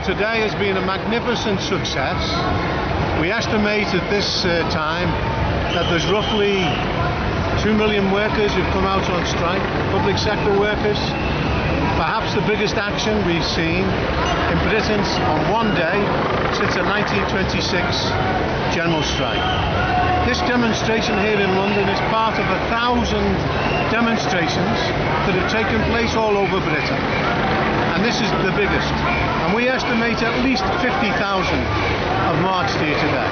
today has been a magnificent success. We estimate at this time that there's roughly 2 million workers who've come out on strike, public sector workers. Perhaps the biggest action we've seen in Britain on one day since the 1926 general strike. This demonstration here in London is part of 1,000 demonstrations that have taken place all over Britain. And this is the biggest. And we estimate at least 50,000 have marched here today.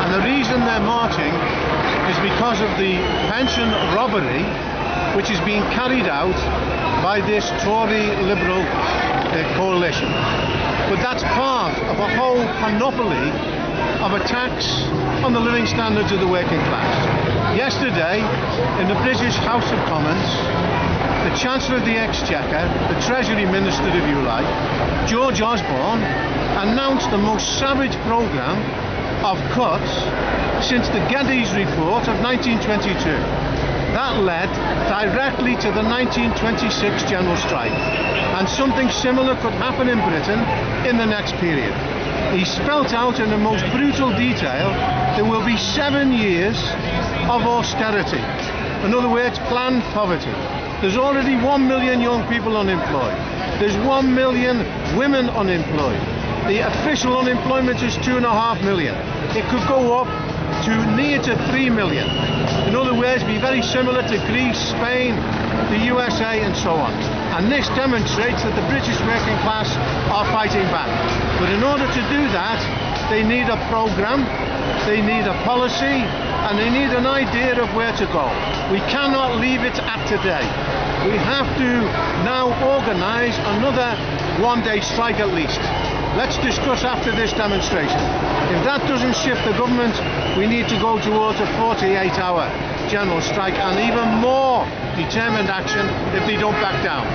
And the reason they're marching is because of the pension robbery which is being carried out by this Tory Liberal coalition. But that's part of a whole panoply of attacks on the living standards of the working class. Yesterday, in the British House of Commons, the Chancellor of the Exchequer, the Treasury Minister if you like, George Osborne, announced the most savage programme of cuts since the Geddes Report of 1922. That led directly to the 1926 general strike, and something similar could happen in Britain in the next period. He spelt out in the most brutal detail there will be 7 years of austerity. In other words, planned poverty. There's already 1 million young people unemployed. There's 1 million women unemployed. The official unemployment is 2.5 million. It could go up to near to 3 million. In other words, be very similar to Greece, Spain, the USA and so on. And this demonstrates that the British working class are fighting back. But in order to do that, they need a programme, they need a policy, and they need an idea of where to go. We cannot leave it at today. We have to now organise another one-day strike at least. Let's discuss after this demonstration. If that doesn't shift the government, we need to go towards a 48-hour general strike and even more determined action if they don't back down.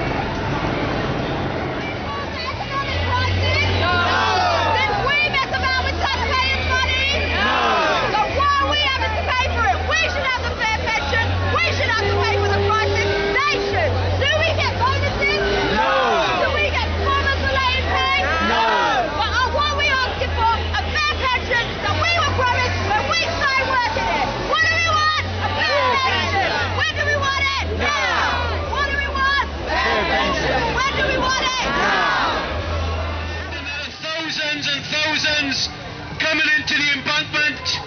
Coming into the embankment.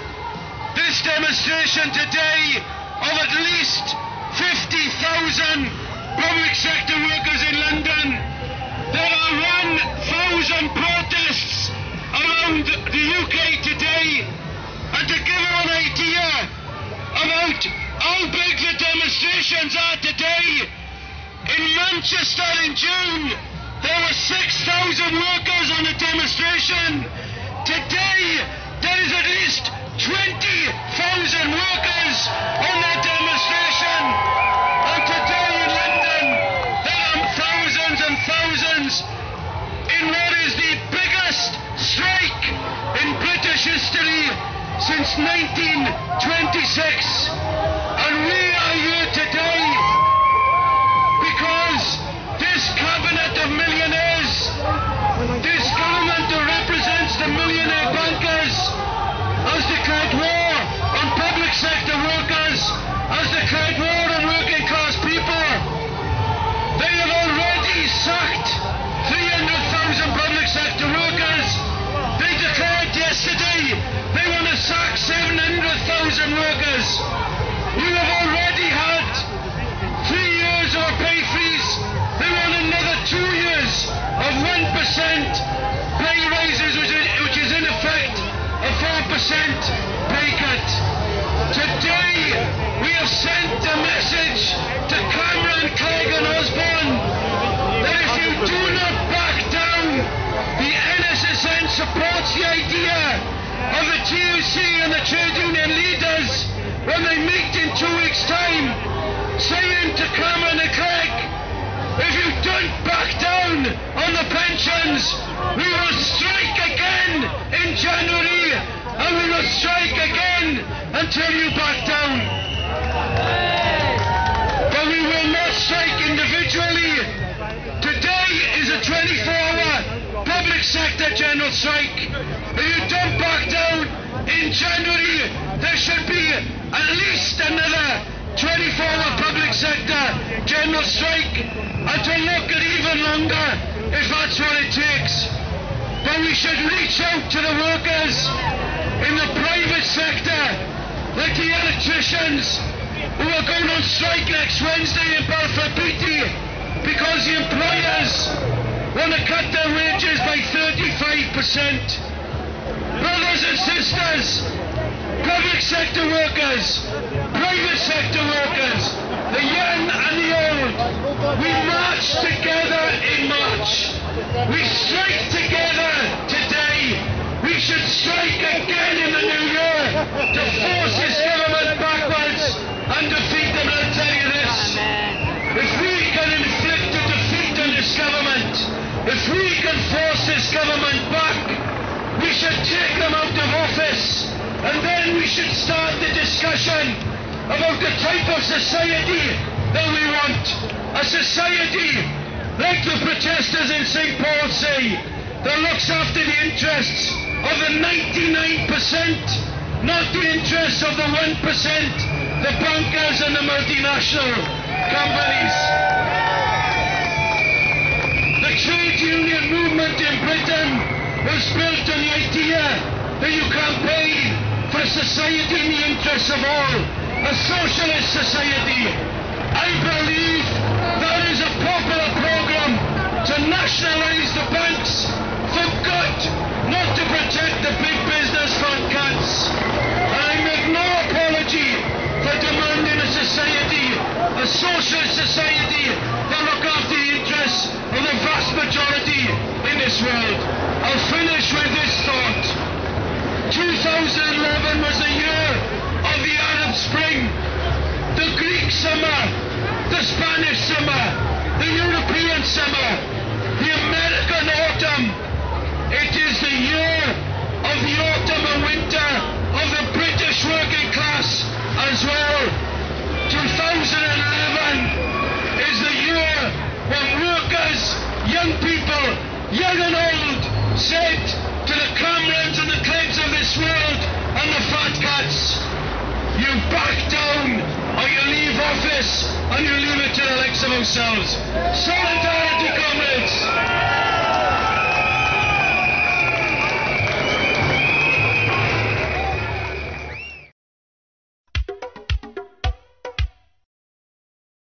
This demonstration today of at least 50,000 public sector workers in London. There are 1,000 protests around the UK today. And to give you an idea about how big the demonstrations are today, in Manchester in June there were 6,000 workers on the demonstration. Today, there is at least 20,000 workers on that demonstration. And today in London, there are thousands and thousands in what is the biggest strike in British history since 1926. And we are here today because this cabinet of millionaires, this government that represents the millionaire bankers, has declared war on public sector workers, has declared war on working class people. They have already sacked 300,000 public sector workers. They declared yesterday they want to sack 700,000 workers. You have already had 3 years of a pay freeze. They want another 2 years of 1% pay raises, which is in effect a 4% pay cut. Today we have sent a message to Cameron, Clegg and Osborne that if you do not back down, the NSSN supports the idea of the TUC and the trade union leaders when they meet in 2 weeks' time, saying to Cameron and Clegg, if you don't back down on the pensions, we will strike again in January, and we will strike again until you back down. But we will not strike individually. Today is a 24-hour public sector general strike. If you don't back down in January, there should be at least another 24-hour public sector general strike, and to look at even longer if that's what it takes. But we should reach out to the workers in the private sector, like the electricians who are going on strike next Wednesday in Balfour Beatty because the employers want to cut their wages by 35%. Brothers and sisters, public sector workers, private sector workers, the young and the old, we march together in March. We strike together today. We should strike again in the new year to force this government backwards and defeat them. I'll tell you this. If we can inflict a defeat on this government, if we can force this government back, we should take them out of office, and then we should start the discussion about the type of society that we want. A society like the protesters in St. Paul say, that looks after the interests of the 99%, not the interests of the 1%, the bankers and the multinational companies. The trade union movement in Britain was built on the idea that you campaign for a society in the interests of all, a socialist society. I believe that is a popular program to nationalise the banks for good, not to protect the big business fund cuts. And I make no apology for demanding a society, a socialist society, that look after the interests of the vast majority in this world. I'll finish with this thought. 2011 was the year of the Arab Spring, the Greek summer, the Spanish summer, the European summer, the American autumn. It is the year of the autumn and winter of the British working class as well. 2011 is the year when workers, young people, young and old, said to the Camerons and the Cleggs of this world and the fat cats, you back down or you leave office and you leave it to the likes of ourselves. Solidarity, comrades!